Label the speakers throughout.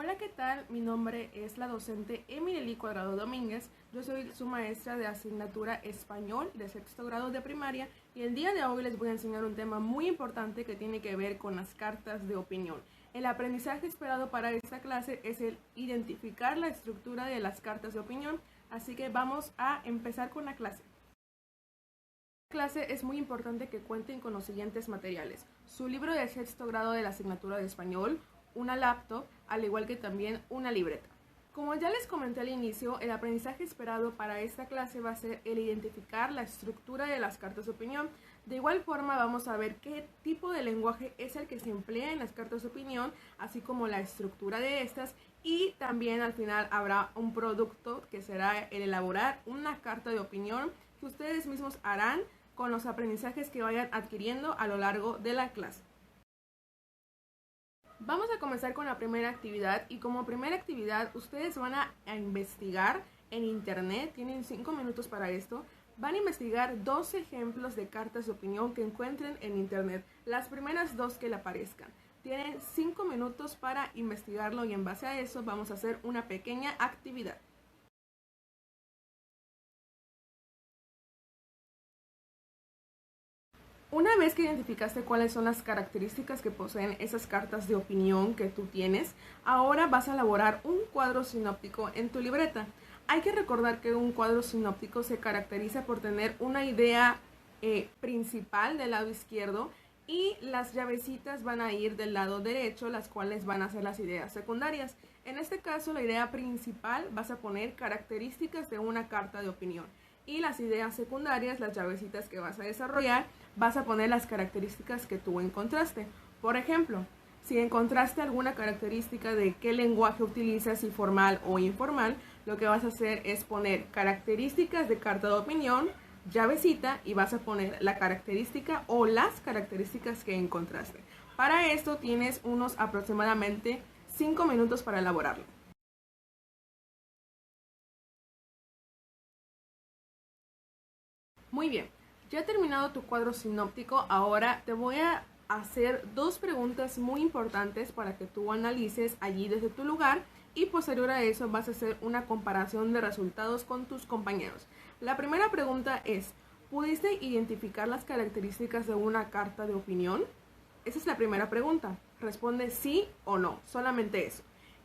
Speaker 1: Hola, ¿qué tal? Mi nombre es la docente Emily Cuadrado Domínguez. Yo soy su maestra de asignatura español de sexto grado de primaria y el día de hoy les voy a enseñar un tema muy importante que tiene que ver con las cartas de opinión. El aprendizaje esperado para esta clase es el identificar la estructura de las cartas de opinión, así que vamos a empezar con la clase. Clase es muy importante que cuenten con los siguientes materiales: su libro de sexto grado de la asignatura de español, una laptop, al igual que también una libreta. Como ya les comenté al inicio, el aprendizaje esperado para esta clase va a ser el identificar la estructura de las cartas de opinión. De igual forma vamos a ver qué tipo de lenguaje es el que se emplea en las cartas de opinión, así como la estructura de estas, y también al final habrá un producto que será el elaborar una carta de opinión que ustedes mismos harán con los aprendizajes que vayan adquiriendo a lo largo de la clase. Vamos a comenzar con la primera actividad y como primera actividad ustedes van a investigar en internet, tienen 5 minutos para esto, van a investigar 2 ejemplos de cartas de opinión que encuentren en internet, las primeras 2 que le aparezcan. Tienen 5 minutos para investigarlo y en base a eso vamos a hacer una pequeña actividad. Una vez que identificaste cuáles son las características que poseen esas cartas de opinión que tú tienes, ahora vas a elaborar un cuadro sinóptico en tu libreta. Hay que recordar que un cuadro sinóptico se caracteriza por tener una idea principal del lado izquierdo y las llavecitas van a ir del lado derecho, las cuales van a ser las ideas secundarias. En este caso, la idea principal vas a poner características de una carta de opinión y las ideas secundarias, las llavecitas que vas a desarrollar, vas a poner las características que tú encontraste. Por ejemplo, si encontraste alguna característica de qué lenguaje utilizas, si formal o informal, lo que vas a hacer es poner características de carta de opinión, llavecita, y vas a poner la característica o las características que encontraste. Para esto tienes unos aproximadamente 5 minutos para elaborarlo. Muy bien, ya terminado tu cuadro sinóptico, ahora te voy a hacer 2 preguntas muy importantes para que tú analices allí desde tu lugar y posterior a eso vas a hacer una comparación de resultados con tus compañeros. La primera pregunta es: ¿pudiste identificar las características de una carta de opinión? Esa es la primera pregunta. Responde sí o no, solamente eso.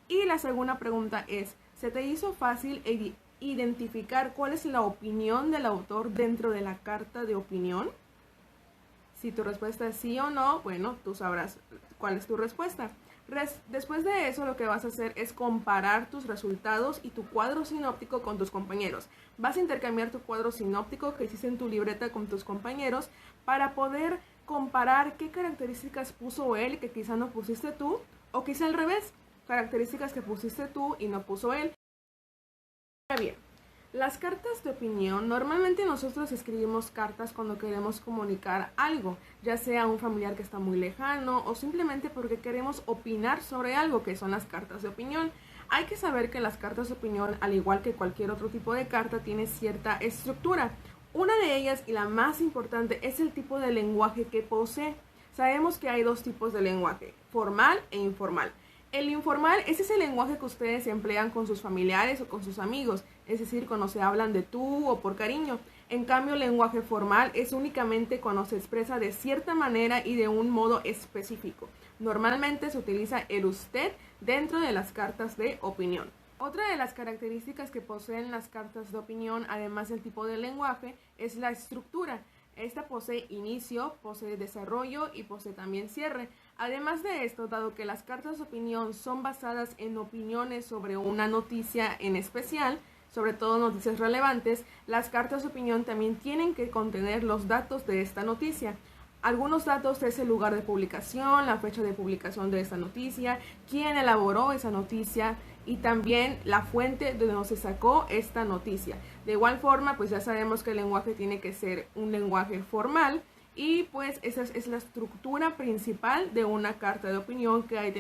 Speaker 1: Y la segunda pregunta es: ¿se te hizo fácil identificar cuál es la opinión del autor dentro de la carta de opinión? Si tu respuesta es sí o no, bueno, tú sabrás cuál es tu respuesta. Después de eso, lo que vas a hacer es comparar tus resultados y tu cuadro sinóptico con tus compañeros. Vas a intercambiar tu cuadro sinóptico que hiciste en tu libreta con tus compañeros para poder comparar qué características puso él que quizá no pusiste tú, o quizá al revés, características que pusiste tú y no puso él. Bien, las cartas de opinión, normalmente nosotros escribimos cartas cuando queremos comunicar algo, ya sea a un familiar que está muy lejano o simplemente porque queremos opinar sobre algo, que son las cartas de opinión. Hay que saber que las cartas de opinión, al igual que cualquier otro tipo de carta, tiene cierta estructura. Una de ellas, y la más importante, es el tipo de lenguaje que posee. Sabemos que hay 2 tipos de lenguaje: formal e informal. El informal es ese lenguaje que ustedes emplean con sus familiares o con sus amigos, es decir, cuando se hablan de tú o por cariño. En cambio, el lenguaje formal es únicamente cuando se expresa de cierta manera y de un modo específico. Normalmente se utiliza el usted dentro de las cartas de opinión. Otra de las características que poseen las cartas de opinión, además del tipo de lenguaje, es la estructura. Esta posee inicio, posee desarrollo y posee también cierre. Además de esto, dado que las cartas de opinión son basadas en opiniones sobre una noticia en especial, sobre todo noticias relevantes, las cartas de opinión también tienen que contener los datos de esta noticia. Algunos datos es el lugar de publicación, la fecha de publicación de esta noticia, quién elaboró esa noticia y también la fuente de donde se sacó esta noticia. De igual forma, pues ya sabemos que el lenguaje tiene que ser un lenguaje formal y pues esa es la estructura principal de una carta de opinión que hay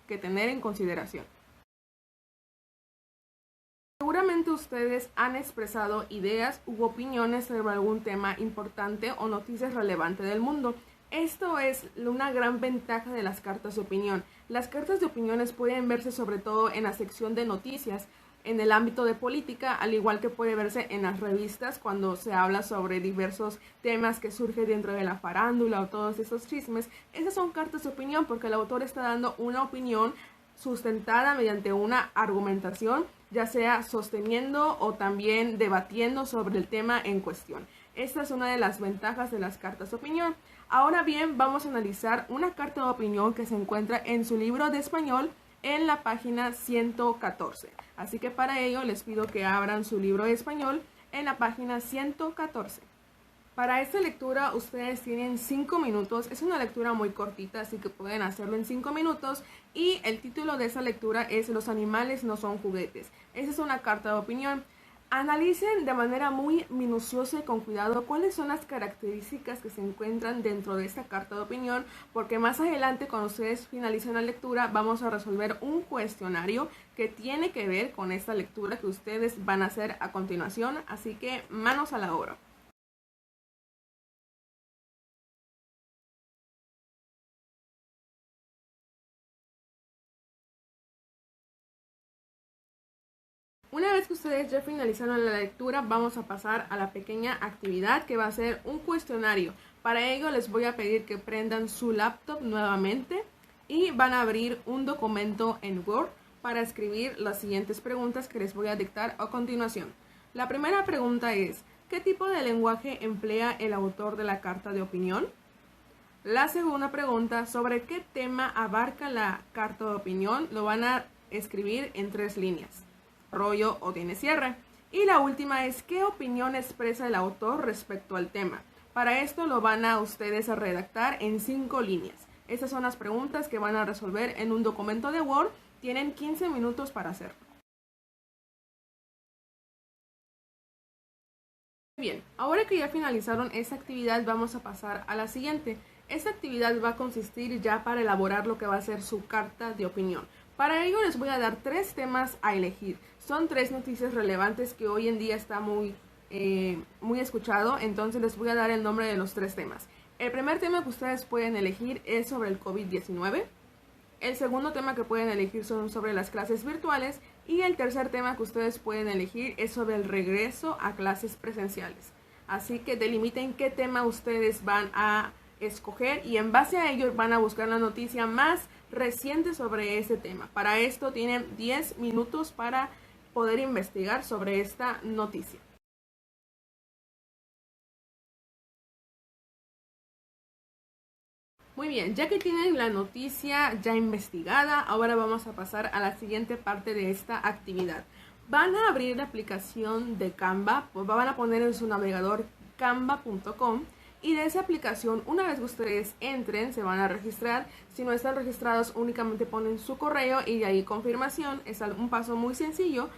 Speaker 1: que tener en consideración. Seguramente ustedes han expresado ideas u opiniones sobre algún tema importante o noticias relevantes del mundo. Esto es una gran ventaja de las cartas de opinión. Las cartas de opiniones pueden verse sobre todo en la sección de noticias, en el ámbito de política, al igual que puede verse en las revistas cuando se habla sobre diversos temas que surgen dentro de la farándula o todos esos chismes. Esas son cartas de opinión porque el autor está dando una opinión sustentada mediante una argumentación, ya sea sosteniendo o también debatiendo sobre el tema en cuestión. Esta es una de las ventajas de las cartas de opinión. Ahora bien, vamos a analizar una carta de opinión que se encuentra en su libro de español en la página 114. Así que para ello les pido que abran su libro de español en la página 114. Para esta lectura ustedes tienen 5 minutos, es una lectura muy cortita, así que pueden hacerlo en 5 minutos y el título de esa lectura es Los animales no son juguetes. Esa es una carta de opinión. Analicen de manera muy minuciosa y con cuidado cuáles son las características que se encuentran dentro de esta carta de opinión, porque más adelante cuando ustedes finalicen la lectura vamos a resolver un cuestionario que tiene que ver con esta lectura que ustedes van a hacer a continuación, así que manos a la obra. Una vez que ustedes ya finalizaron la lectura, vamos a pasar a la pequeña actividad que va a ser un cuestionario. Para ello les voy a pedir que prendan su laptop nuevamente y van a abrir un documento en Word para escribir las siguientes preguntas que les voy a dictar a continuación. La primera pregunta es, ¿qué tipo de lenguaje emplea el autor de la carta de opinión? La segunda pregunta, ¿sobre qué tema abarca la carta de opinión? Lo van a escribir en 3 líneas. Rollo o tiene cierre. Y la última es ¿qué opinión expresa el autor respecto al tema? Para esto lo van a ustedes a redactar en 5 líneas. Estas son las preguntas que van a resolver en un documento de Word. Tienen 15 minutos para hacerlo. Bien, ahora que ya finalizaron esta actividad vamos a pasar a la siguiente. Esta actividad va a consistir ya para elaborar lo que va a ser su carta de opinión. Para ello les voy a dar 3 temas a elegir. Son 3 noticias relevantes que hoy en día está muy escuchado, entonces les voy a dar el nombre de los 3 temas. El primer tema que ustedes pueden elegir es sobre el COVID-19. El segundo tema que pueden elegir son sobre las clases virtuales. Y el tercer tema que ustedes pueden elegir es sobre el regreso a clases presenciales. Así que delimiten qué tema ustedes van a escoger y en base a ello van a buscar la noticia más reciente sobre ese tema. Para esto tienen 10 minutos para poder investigar sobre esta noticia. Muy bien, ya que tienen la noticia ya investigada, ahora vamos a pasar a la siguiente parte de esta actividad. Van a abrir la aplicación de Canva, pues van a poner en su navegador canva.com y de esa aplicación, una vez que ustedes entren, se van a registrar. Si no están registrados, únicamente ponen su correo y de ahí confirmación. Es un paso muy sencillo.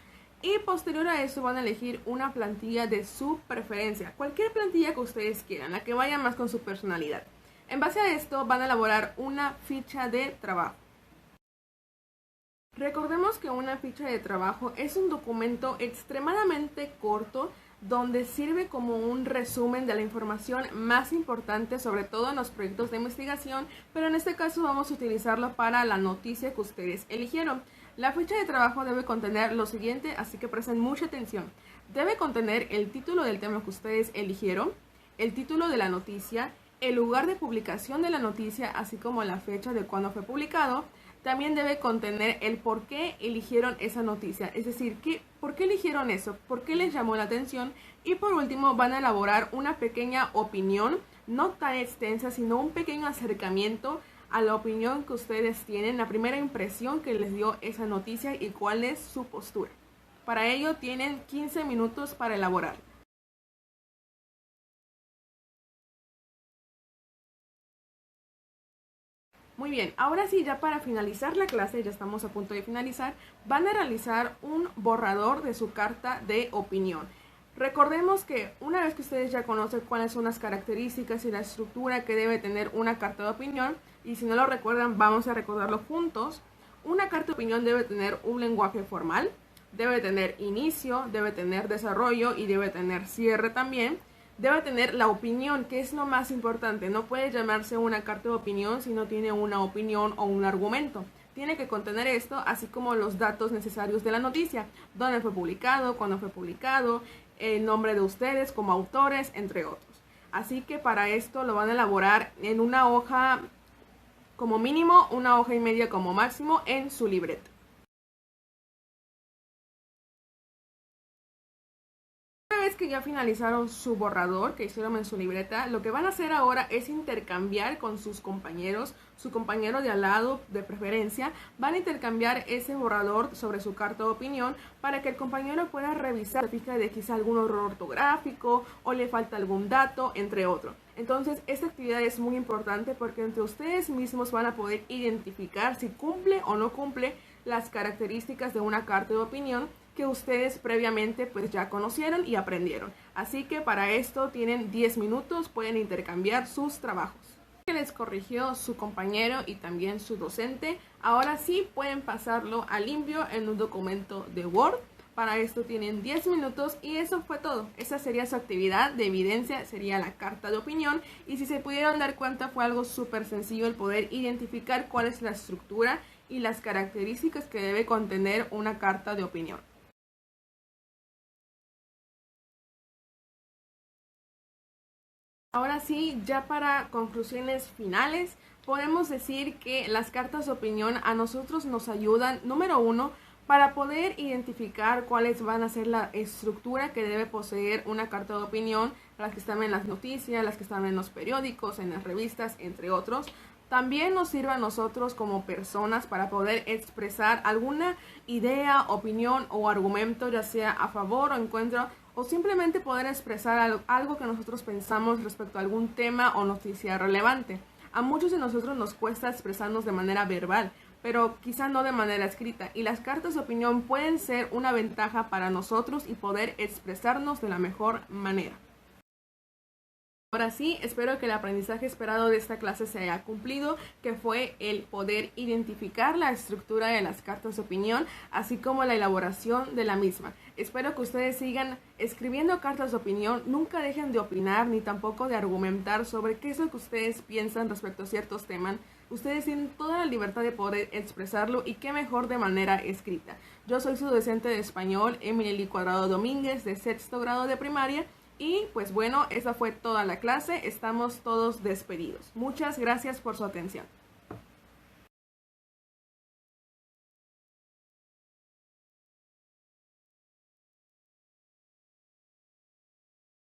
Speaker 1: Y posterior a eso van a elegir una plantilla de su preferencia, cualquier plantilla que ustedes quieran, la que vaya más con su personalidad. En base a esto van a elaborar una ficha de trabajo. Recordemos que una ficha de trabajo es un documento extremadamente corto donde sirve como un resumen de la información más importante, sobre todo en los proyectos de investigación, pero en este caso vamos a utilizarlo para la noticia que ustedes eligieron. La ficha de trabajo debe contener lo siguiente, así que presten mucha atención. Debe contener el título del tema que ustedes eligieron, el título de la noticia, el lugar de publicación de la noticia, así como la fecha de cuando fue publicado. También debe contener el por qué eligieron esa noticia, es decir, por qué eligieron eso, por qué les llamó la atención. Y por último van a elaborar una pequeña opinión, no tan extensa, sino un pequeño acercamiento a la opinión que ustedes tienen, la primera impresión que les dio esa noticia y cuál es su postura. Para ello tienen 15 minutos para elaborar. Muy bien, ahora sí, ya para finalizar la clase, ya estamos a punto de finalizar, van a realizar un borrador de su carta de opinión. Recordemos que una vez que ustedes ya conocen cuáles son las características y la estructura que debe tener una carta de opinión, y si no lo recuerdan, vamos a recordarlo juntos. Una carta de opinión debe tener un lenguaje formal, debe tener inicio, debe tener desarrollo y debe tener cierre también. debe tener la opinión, que es lo más importante. No puede llamarse una carta de opinión si no tiene una opinión o un argumento. Tiene que contener esto, así como los datos necesarios de la noticia, dónde fue publicado, cuándo fue publicado, el nombre de ustedes como autores, entre otros. Así que para esto lo van a elaborar en una hoja como mínimo, una hoja y media como máximo en su libreta. Una vez que ya finalizaron su borrador que hicieron en su libreta, lo que van a hacer ahora es intercambiar con sus compañeros, su compañero de al lado de preferencia, van a intercambiar ese borrador sobre su carta de opinión para que el compañero pueda revisar, fija de quizá algún error ortográfico o le falta algún dato, entre otros. Entonces, esta actividad es muy importante porque entre ustedes mismos van a poder identificar si cumple o no cumple las características de una carta de opinión que ustedes previamente pues ya conocieron y aprendieron. Así que para esto tienen 10 minutos, pueden intercambiar sus trabajos. Que les corrigió su compañero y también su docente, ahora sí pueden pasarlo a limpio en un documento de Word. Para esto tienen 10 minutos y eso fue todo. Esa sería su actividad de evidencia, sería la carta de opinión. Y si se pudieron dar cuenta, fue algo súper sencillo el poder identificar cuál es la estructura y las características que debe contener una carta de opinión. Ahora sí, ya para conclusiones finales, podemos decir que las cartas de opinión a nosotros nos ayudan, número uno, para poder identificar cuáles van a ser la estructura que debe poseer una carta de opinión, las que están en las noticias, las que están en los periódicos, en las revistas, entre otros. También nos sirve a nosotros como personas para poder expresar alguna idea, opinión o argumento, ya sea a favor o en contra, o simplemente poder expresar algo que nosotros pensamos respecto a algún tema o noticia relevante. A muchos de nosotros nos cuesta expresarnos de manera verbal, pero quizá no de manera escrita, y las cartas de opinión pueden ser una ventaja para nosotros y poder expresarnos de la mejor manera. Ahora sí, espero que el aprendizaje esperado de esta clase se haya cumplido, que fue el poder identificar la estructura de las cartas de opinión, así como la elaboración de la misma. Espero que ustedes sigan escribiendo cartas de opinión, nunca dejen de opinar ni tampoco de argumentar sobre qué es lo que ustedes piensan respecto a ciertos temas. Ustedes tienen toda la libertad de poder expresarlo y qué mejor de manera escrita. Yo soy su docente de español, Emily Cuadrado Domínguez, de sexto grado de primaria. Y pues bueno, esa fue toda la clase, estamos todos despedidos. Muchas gracias por su atención.